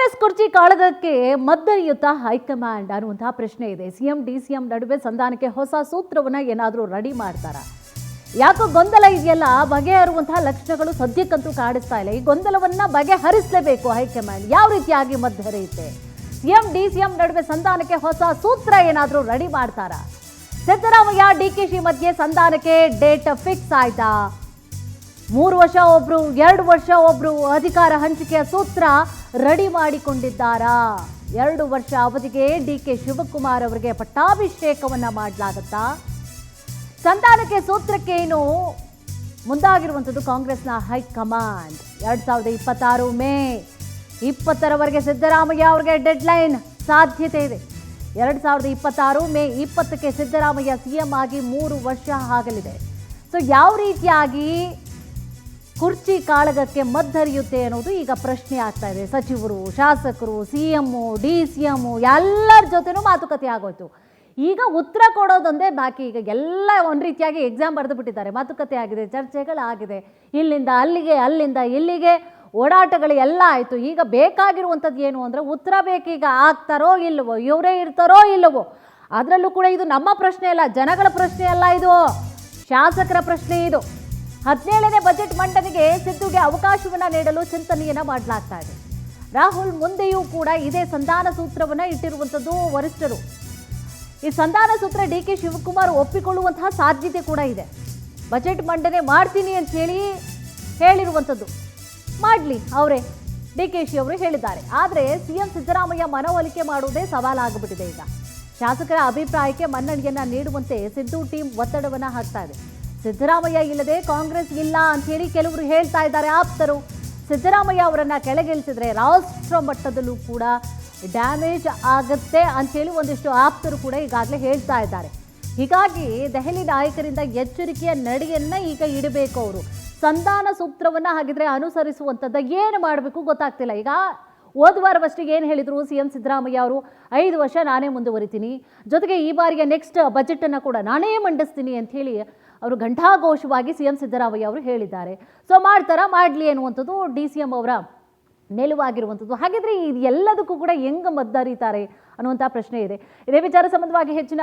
ಕಾಂಗ್ರೆಸ್ ಕುರ್ಚಿ ಕಾಳಗಕ್ಕೆ ಮದ್ದರಿಯುತ್ತಾ ಹೈಕಮಾಂಡ್ ಅನ್ನುವಂತಹ ಪ್ರಶ್ನೆ ಇದೆ. ಸಿಎಂ ಡಿಸಿಎಂ ನಡುವೆ ಸಂಧಾನಕ್ಕೆ ಹೊಸ ಸೂತ್ರವನ್ನ ಏನಾದರೂ ರೆಡಿ ಮಾಡ್ತಾರಾ? ಯಾಕೋ ಗೊಂದಲ ಇದೆಯಲ್ಲ, ಬಗೆಹರುವಂತಹ ಲಕ್ಷಣಗಳು ಸದ್ಯಕ್ಕಂತೂ ಕಾಣಿಸ್ತಾ ಇಲ್ಲ. ಈ ಗೊಂದಲವನ್ನ ಬಗೆಹರಿಸಲೇಬೇಕು ಹೈಕಮಾಂಡ್. ಯಾವ ರೀತಿಯಾಗಿ ಮಧ್ಯರಿಯುತ್ತೆ? ಸಿಎಂ ಡಿಸಿಎಂ ನಡುವೆ ಸಂಧಾನಕ್ಕೆ ಹೊಸ ಸೂತ್ರ ಏನಾದರೂ ರೆಡಿ ಮಾಡ್ತಾರಾ? ಸಿದ್ದರಾಮಯ್ಯ ಡಿಕೆಶಿ ಮಧ್ಯೆ ಸಂಧಾನಕ್ಕೆ ಡೇಟ್ ಫಿಕ್ಸ್ ಆಯ್ತಾ? 3 ವರ್ಷ ಒಬ್ರು, 2 ವರ್ಷ ಒಬ್ರು ಅಧಿಕಾರ ಹಂಚಿಕೆಯ ಸೂತ್ರ ರೆಡಿ ಮಾಡಿಕೊಂಡಿದ್ದಾರಾ? 2 ವರ್ಷ ಅವಧಿಗೆ ಡಿಕೆ ಶಿವಕುಮಾರ್ ಅವರಿಗೆ ಪಟ್ಟಾಭಿಷೇಕವನ್ನ ಮಾಡಲಾಗುತ್ತಾ? ಸಂಧಾನಕ್ಕೆ ಸೂತ್ರಕ್ಕೇನು ಮುಂದಾಗಿರುವಂಥದ್ದು ಕಾಂಗ್ರೆಸ್ನ ಹೈಕಮಾಂಡ್. 2026 ಮೇ 20ರವರೆಗೆ ಸಿದ್ದರಾಮಯ್ಯ ಅವರಿಗೆ ಡೆಡ್ಲೈನ್ ಸಾಧ್ಯತೆ ಇದೆ. 2026 ಮೇ 20ಕ್ಕೆ ಸಿದ್ದರಾಮಯ್ಯ ಸಿಎಂ ಆಗಿ 3 ವರ್ಷ ಆಗಲಿದೆ. ಸೊ ಯಾವ ರೀತಿಯಾಗಿ ಕುರ್ಚಿ ಕಾಳಗಕ್ಕೆ ಮದ್ದರಿಯುತ್ತೆ ಅನ್ನೋದು ಈಗ ಪ್ರಶ್ನೆ ಆಗ್ತಾ ಇದೆ. ಸಚಿವರು, ಶಾಸಕರು, ಸಿಎಂ, ಡಿಸಿಎಂ ಎಲ್ಲರ ಜೊತೆನೂ ಮಾತುಕತೆ ಆಗೋಯ್ತು. ಈಗ ಉತ್ತರ ಕೊಡೋದೊಂದೇ ಬಾಕಿ. ಈಗ ಎಲ್ಲ ಒಂದು ರೀತಿಯಾಗಿ ಎಕ್ಸಾಮ್ ಬರೆದು ಬಿಟ್ಟಿದ್ದಾರೆ. ಮಾತುಕತೆ ಆಗಿದೆ, ಚರ್ಚೆಗಳಾಗಿದೆ, ಇಲ್ಲಿಂದ ಅಲ್ಲಿಗೆ, ಅಲ್ಲಿಂದ ಇಲ್ಲಿಗೆ ಓಡಾಟಗಳು ಎಲ್ಲ ಆಯಿತು. ಈಗ ಬೇಕಾಗಿರುವಂಥದ್ದು ಏನು ಅಂದರೆ ಉತ್ತರ ಬೇಕೀಗ. ಆಗ್ತಾರೋ ಇಲ್ಲವೋ, ಇವರೇ ಇರ್ತಾರೋ ಇಲ್ಲವೋ? ಅದರಲ್ಲೂ ಕೂಡ ಇದು ನಮ್ಮ ಪ್ರಶ್ನೆ ಅಲ್ಲ, ಜನಗಳ ಪ್ರಶ್ನೆ ಅಲ್ಲ, ಇದು ಶಾಸಕರ ಪ್ರಶ್ನೆ. ಇದು 17ನೇ ಬಜೆಟ್ ಮಂಡನೆಗೆ ಸಿದ್ದುಗೆ ಅವಕಾಶವನ್ನು ನೀಡಲು ಚಿಂತನೆಯನ್ನ ಮಾಡಲಾಗ್ತಾ ಇದೆ. ರಾಹುಲ್ ಮುಂದೆಯೂ ಕೂಡ ಇದೇ ಸಂಧಾನ ಸೂತ್ರವನ್ನ ಇಟ್ಟಿರುವಂಥದ್ದು ವರಿಷ್ಠರು. ಈ ಸಂಧಾನ ಸೂತ್ರ ಡಿಕೆ ಶಿವಕುಮಾರ್ ಒಪ್ಪಿಕೊಳ್ಳುವಂತಹ ಸಾಧ್ಯತೆ ಕೂಡ ಇದೆ. ಬಜೆಟ್ ಮಂಡನೆ ಮಾಡ್ತೀನಿ ಅಂತ ಹೇಳಿರುವಂಥದ್ದು. ಮಾಡಲಿ ಅವರೇ, ಡಿಕೆಶಿ ಅವರು ಹೇಳಿದ್ದಾರೆ. ಆದರೆ ಸಿಎಂ ಸಿದ್ದರಾಮಯ್ಯ ಮನವೊಲಿಕೆ ಮಾಡುವುದೇ ಸವಾಲಾಗಿಬಿಟ್ಟಿದೆ. ಈಗ ಶಾಸಕರ ಅಭಿಪ್ರಾಯಕ್ಕೆ ಮನ್ನಣೆಯನ್ನ ನೀಡುವಂತೆ ಸಿದ್ದು ಟೀಮ್ ಒತ್ತಡವನ್ನ ಹಾಕ್ತಾ ಇದೆ. ಸಿದ್ದರಾಮಯ್ಯ ಇಲ್ಲದೆ ಕಾಂಗ್ರೆಸ್ ಇಲ್ಲ ಅಂತ ಹೇಳಿ ಕೆಲವರು ಹೇಳ್ತಾ ಇದ್ದಾರೆ ಆಪ್ತರು. ಸಿದ್ದರಾಮಯ್ಯ ಅವರನ್ನ ಕೆಳಗಿಳಿಸಿದ್ರೆ ರಾಷ್ಟ್ರ ಮಟ್ಟದಲ್ಲೂ ಕೂಡ ಡ್ಯಾಮೇಜ್ ಆಗುತ್ತೆ ಅಂತೇಳಿ ಒಂದಿಷ್ಟು ಆಪ್ತರು ಕೂಡ ಈಗಾಗಲೇ ಹೇಳ್ತಾ ಇದ್ದಾರೆ. ಹೀಗಾಗಿ ದೆಹಲಿ ನಾಯಕರಿಂದ ಎಚ್ಚರಿಕೆಯ ನಡೆಯನ್ನ ಈಗ ಇಡಬೇಕು ಅವರು. ಸಂಧಾನ ಸೂತ್ರವನ್ನ ಹಾಗಿದ್ರೆ ಅನುಸರಿಸುವಂಥದ್ದು ಏನು ಮಾಡಬೇಕು ಗೊತ್ತಾಗ್ತಿಲ್ಲ. ಈಗ ಹೋದ ವಾರವಷ್ಟಿಗೆ ಏನು ಹೇಳಿದ್ರು ಸಿಎಂ ಸಿದ್ದರಾಮಯ್ಯ ಅವರು, 5 ವರ್ಷ ನಾನೇ ಮುಂದುವರಿತೀನಿ, ಜೊತೆಗೆ ಈ ಬಾರಿಯ ನೆಕ್ಸ್ಟ್ ಬಜೆಟನ್ನು ಕೂಡ ನಾನೇ ಮಂಡಿಸ್ತೀನಿ ಅಂತ ಹೇಳಿ ಅವರು ಘಂಟಾಘೋಷವಾಗಿ ಸಿಎಂ ಸಿದ್ದರಾಮಯ್ಯ ಅವರು ಹೇಳಿದ್ದಾರೆ. ಸೊ ಮಾಡ್ತಾರಾ, ಮಾಡಲಿ ಅನ್ನುವಂಥದ್ದು ಡಿಸಿಎಂ ಅವರ ನಿಲುವಾಗಿರುವಂಥದ್ದು. ಹಾಗಿದ್ರೆ ಇದು ಎಲ್ಲದಕ್ಕೂ ಕೂಡ ಹೆಂಗೆ ಮದ್ದರಿತಾರೆ ಅನ್ನುವಂಥ ಪ್ರಶ್ನೆ ಇದೆ. ಇದೇ ವಿಚಾರ ಸಂಬಂಧವಾಗಿ ಹೆಚ್ಚಿನ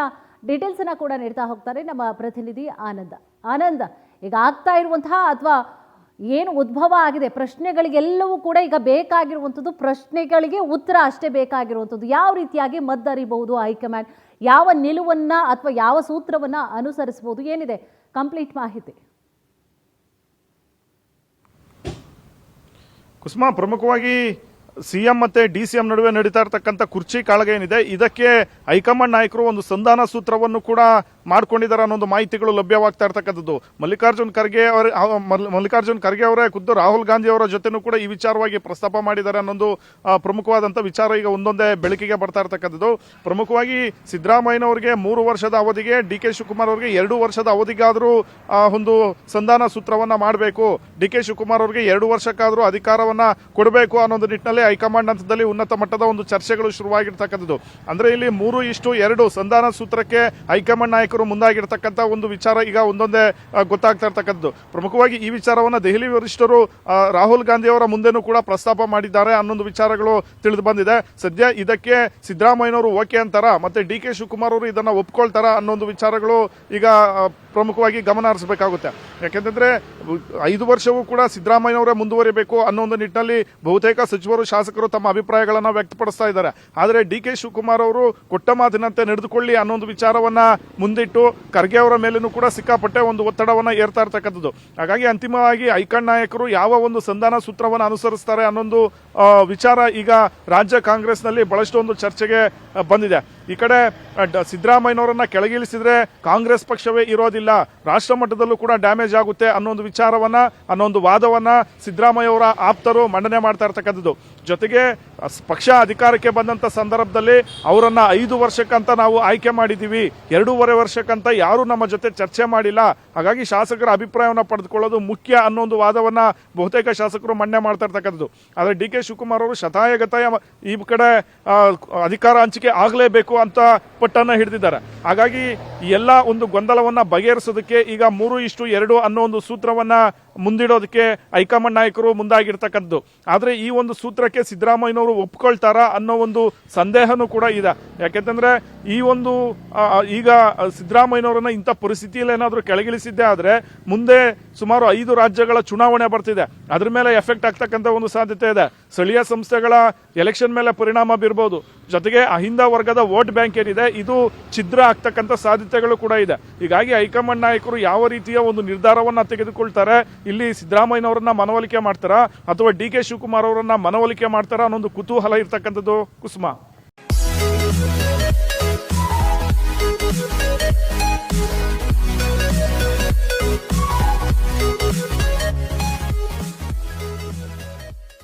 ಡೀಟೇಲ್ಸನ್ನು ಕೂಡ ನೀಡ್ತಾ ಹೋಗ್ತಾರೆ ನಮ್ಮ ಪ್ರತಿನಿಧಿ ಆನಂದ್. ಈಗ ಆಗ್ತಾ ಇರುವಂತಹ ಅಥವಾ ಏನು ಉದ್ಭವ ಆಗಿದೆ ಪ್ರಶ್ನೆಗಳಿಗೆಲ್ಲವೂ ಕೂಡ ಈಗ ಬೇಕಾಗಿರುವಂಥದ್ದು ಪ್ರಶ್ನೆಗಳಿಗೆ ಉತ್ತರ ಅಷ್ಟೇ ಬೇಕಾಗಿರುವಂಥದ್ದು. ಯಾವ ರೀತಿಯಾಗಿ ಮದ್ದರಿಬಹುದು ಹೈಕಮಾಂಡ್, ಯಾವ ನಿಲುವನ್ನ ಅಥವಾ ಯಾವ ಸೂತ್ರವನ್ನ ಅನುಸರಿಸಬಹುದು, ಏನಿದೆ ಕಂಪ್ಲೀಟ್ ಮಾಹಿತಿ? ಕುಸುಮಾ, ಪ್ರಮುಖವಾಗಿ ಸಿಎಂ ಮತ್ತೆ ಡಿಸಿಎಂ ನಡುವೆ ನಡೀತಾ ಇರತಕ್ಕಂಥ ಕುರ್ಚಿ ಕಾಳಗ ಏನಿದೆ, ಇದಕ್ಕೆ ಹೈಕಮಾಂಡ್ ನಾಯಕರು ಒಂದು ಸಂಧಾನ ಸೂತ್ರವನ್ನು ಕೂಡ ಮಾಡ್ಕೊಂಡಿದ್ದಾರೆ ಅನ್ನೋ ಮಾಹಿತಿಗಳು ಲಭ್ಯವಾಗ್ತಾ ಇರ್ತಕ್ಕಂಥದ್ದು. ಮಲ್ಲಿಕಾರ್ಜುನ್ ಖರ್ಗೆ ಅವರೇ ಖುದ್ದು ರಾಹುಲ್ ಗಾಂಧಿ ಅವರ ಜೊತೆನೂ ಕೂಡ ಈ ವಿಚಾರವಾಗಿ ಪ್ರಸ್ತಾಪ ಮಾಡಿದ್ದಾರೆ ಅನ್ನೊಂದು ಪ್ರಮುಖವಾದಂಥ ವಿಚಾರ ಈಗ ಒಂದೊಂದೇ ಬೆಳಕಿಗೆ ಬರ್ತಾ ಇರ್ತಕ್ಕಂಥದ್ದು. ಪ್ರಮುಖವಾಗಿ ಸಿದ್ದರಾಮಯ್ಯನವರಿಗೆ 3 ವರ್ಷದ ಅವಧಿಗೆ, ಡಿಕೆ ಶಿವಕುಮಾರ್ ಅವರಿಗೆ 2 ವರ್ಷದ ಅವಧಿಗಾದರೂ ಒಂದು ಸಂಧಾನ ಸೂತ್ರವನ್ನ ಮಾಡಬೇಕು, ಡಿಕೆ ಶಿವಕುಮಾರ್ ಅವರಿಗೆ 2 ವರ್ಷಕ್ಕಾದರೂ ಅಧಿಕಾರವನ್ನ ಕೊಡಬೇಕು ಅನ್ನೋದು ನಿಟ್ಟಿನಲ್ಲಿ ಹೈಕಮಾಂಡ್ ಹಂತದಲ್ಲಿ ಉನ್ನತ ಮಟ್ಟದ ಒಂದು ಚರ್ಚೆಗಳು ಶುರುವಾಗಿರ್ತಕ್ಕಂಥದ್ದು. ಅಂದ್ರೆ ಇಲ್ಲಿ 3:2 ಸಂಧಾನ ಸೂತ್ರಕ್ಕೆ ಹೈಕಮಾಂಡ್ ನಾಯಕರು ಮುಂದಾಗಿರ್ತಕ್ಕಂಥ ಒಂದು ವಿಚಾರ ಈಗ ಒಂದೊಂದೇ ಗೊತ್ತಾಗ್ತಾ ಇರ್ತಕ್ಕಂಥದ್ದು. ಪ್ರಮುಖವಾಗಿ ಈ ವಿಚಾರವನ್ನ ದೆಹಲಿ ವರಿಷ್ಠರು ರಾಹುಲ್ ಗಾಂಧಿ ಅವರ ಮುಂದೆನೂ ಕೂಡ ಪ್ರಸ್ತಾಪ ಮಾಡಿದ್ದಾರೆ ಅನ್ನೊಂದು ವಿಚಾರಗಳು ತಿಳಿದು ಬಂದಿದೆ. ಸದ್ಯ ಇದಕ್ಕೆ ಸಿದ್ದರಾಮಯ್ಯನವರು ಓಕೆ ಅಂತಾರ, ಮತ್ತೆ ಡಿಕೆ ಶಿವಕುಮಾರ್ ಅವರು ಇದನ್ನ ಒಪ್ಕೊಳ್ತಾರ ಅನ್ನೊಂದು ವಿಚಾರಗಳು ಈಗ ಪ್ರಮುಖವಾಗಿ ಗಮನ ಹರಿಸಬೇಕಾಗುತ್ತೆ. ಯಾಕೆಂತಂದ್ರೆ 5 ವರ್ಷವೂ ಕೂಡ ಸಿದ್ದರಾಮಯ್ಯನವರೇ ಮುಂದುವರಿಬೇಕು ಅನ್ನೋ ಒಂದು ನಿಟ್ಟಿನಲ್ಲಿ ಬಹುತೇಕ ಸಚಿವರು, ಶಾಸಕರು ತಮ್ಮ ಅಭಿಪ್ರಾಯಗಳನ್ನ ವ್ಯಕ್ತಪಡಿಸ್ತಾ ಇದ್ದಾರೆ. ಆದರೆ ಡಿಕೆ ಶಿವಕುಮಾರ್ ಅವರು ಕೊಟ್ಟ ಮಾತಿನಂತೆ ನಡೆದುಕೊಳ್ಳಿ ಅನ್ನೋ ಒಂದು ವಿಚಾರವನ್ನ ಮುಂದಿಟ್ಟು ಖರ್ಗೆ ಅವರ ಮೇಲೂ ಕೂಡ ಸಿಕ್ಕಾಪಟ್ಟೆ ಒಂದು ಒತ್ತಡವನ್ನ ಏರ್ತಾ ಇರ್ತಕ್ಕಂಥದ್ದು. ಹಾಗಾಗಿ ಅಂತಿಮವಾಗಿ ಹೈಕಮಾಂಡ್ ನಾಯಕರು ಯಾವ ಒಂದು ಸಂಧಾನ ಸೂತ್ರವನ್ನು ಅನುಸರಿಸ್ತಾರೆ ಅನ್ನೊಂದು ವಿಚಾರ ಈಗ ರಾಜ್ಯ ಕಾಂಗ್ರೆಸ್ನಲ್ಲಿ ಬಹಳಷ್ಟು ಒಂದು ಚರ್ಚೆಗೆ ಬಂದಿದೆ. ಈ ಕಡೆ ಸಿದ್ದರಾಮಯ್ಯನವರನ್ನ ಕೆಳಗಿಳಿಸಿದ್ರೆ ಕಾಂಗ್ರೆಸ್ ಪಕ್ಷವೇ ಇರೋದಿಲ್ಲ, ರಾಷ್ಟ್ರ ಮಟ್ಟದಲ್ಲೂ ಕೂಡ ಡ್ಯಾಮೇಜ್ ಆಗುತ್ತೆ ಅನ್ನೋ ವಿಚಾರವನ್ನ, ಅನ್ನೋ ವಾದವನ್ನ ಸಿದ್ದರಾಮಯ್ಯ ಅವರ ಆಪ್ತರು ಮಂಡನೆ ಮಾಡ್ತಾ ಇರ್ತಕ್ಕಂಥದ್ದು. ಜೊತೆಗೆ ಪಕ್ಷ ಅಧಿಕಾರಕ್ಕೆ ಬಂದಂತ ಸಂದರ್ಭದಲ್ಲಿ ಅವರನ್ನ 5 ವರ್ಷಕ್ಕಂತ ನಾವು ಆಯ್ಕೆ ಮಾಡಿದೀವಿ, 2.5 ವರ್ಷಕ್ಕಂತ ಯಾರು ನಮ್ಮ ಜೊತೆ ಚರ್ಚೆ ಮಾಡಿಲ್ಲ, ಹಾಗಾಗಿ ಶಾಸಕರ ಅಭಿಪ್ರಾಯವನ್ನು ಪಡೆದುಕೊಳ್ಳೋದು ಮುಖ್ಯ ಅನ್ನೋ ಒಂದು ವಾದವನ್ನ ಬಹುತೇಕ ಶಾಸಕರು ಮಂಡನೆ ಮಾಡ್ತಾ ಇರ್ತಕ್ಕಂಥದ್ದು. ಆದರೆ ಡಿಕೆ ಶಿವಕುಮಾರ್ ಅವರು ಶತಾಯಗತಾಯ ಈ ಕಡೆ ಅಧಿಕಾರ ಹಂಚಿಕೆ ಆಗಲೇಬೇಕು ಅಂತ ಪಟ್ಟನ್ನ ಹಿಡಿದಿದ್ದಾರೆ. ಹಾಗಾಗಿ ಎಲ್ಲ ಒಂದು ಗೊಂದಲವನ್ನ ಬಗೆಹರಿಸೋದಕ್ಕೆ ಈಗ 3:2 ಅನ್ನೋ ಒಂದು ಸೂತ್ರವನ್ನ ಮುಂದಿಡೋದಕ್ಕೆ ಹೈಕಮಾಂಡ್ ನಾಯಕರು ಮುಂದಾಗಿರ್ತಕ್ಕಂಥದ್ದು. ಆದರೆ ಈ ಒಂದು ಸೂತ್ರಕ್ಕೆ ಸಿದ್ದರಾಮಯ್ಯನವರು ಒಪ್ಕೊಳ್ತಾರಾ ಅನ್ನೋ ಒಂದು ಸಂದೇಹನೂ ಕೂಡ ಇದೆ. ಯಾಕೆಂತಂದ್ರೆ ಈ ಒಂದು ಈಗ ಸಿದ್ದರಾಮಯ್ಯನವರನ್ನ ಇಂಥ ಪರಿಸ್ಥಿತಿಯಲ್ಲಿ ಏನಾದರೂ ಕೆಳಗಿಳಿಸಿದ್ದೇ ಆದ್ರೆ ಮುಂದೆ ಸುಮಾರು 5 ರಾಜ್ಯಗಳ ಚುನಾವಣೆ ಬರ್ತಿದೆ. ಅದ್ರ ಮೇಲೆ ಎಫೆಕ್ಟ್ ಆಗ್ತಕ್ಕಂಥ ಒಂದು ಸಾಧ್ಯತೆ ಇದೆ. ಸ್ಥಳೀಯ ಸಂಸ್ಥೆಗಳ ಎಲೆಕ್ಷನ್ ಮೇಲೆ ಪರಿಣಾಮ ಬೀರಬಹುದು. ಜೊತೆಗೆ ಅಹಿಂದ ವರ್ಗದ ವೋಟ್ ಬ್ಯಾಂಕ್ ಏನಿದೆ ಇದು ಛಿದ್ರ ಆಗ್ತಕ್ಕಂಥ ಸಾಧ್ಯತೆಗಳು ಕೂಡ ಇದೆ. ಹೀಗಾಗಿ ಹೈಕಮಾಂಡ್ ನಾಯಕರು ಯಾವ ರೀತಿಯ ಒಂದು ನಿರ್ಧಾರವನ್ನ ತೆಗೆದುಕೊಳ್ತಾರೆ, ಇಲ್ಲಿ ಸಿದ್ದರಾಮಯ್ಯನವರನ್ನ ಮನವೊಲಿಕೆ ಮಾಡ್ತಾರಾ ಅಥವಾ DK ಶಿವಕುಮಾರ್ ಅವರನ್ನ ಮನವೊಲಿಕೆ ಮಾಡ್ತಾರಾ ಅನ್ನೊಂದು ಕುತೂಹಲ ಇರ್ತಕ್ಕಂಥದ್ದು ಕುಸುಮ.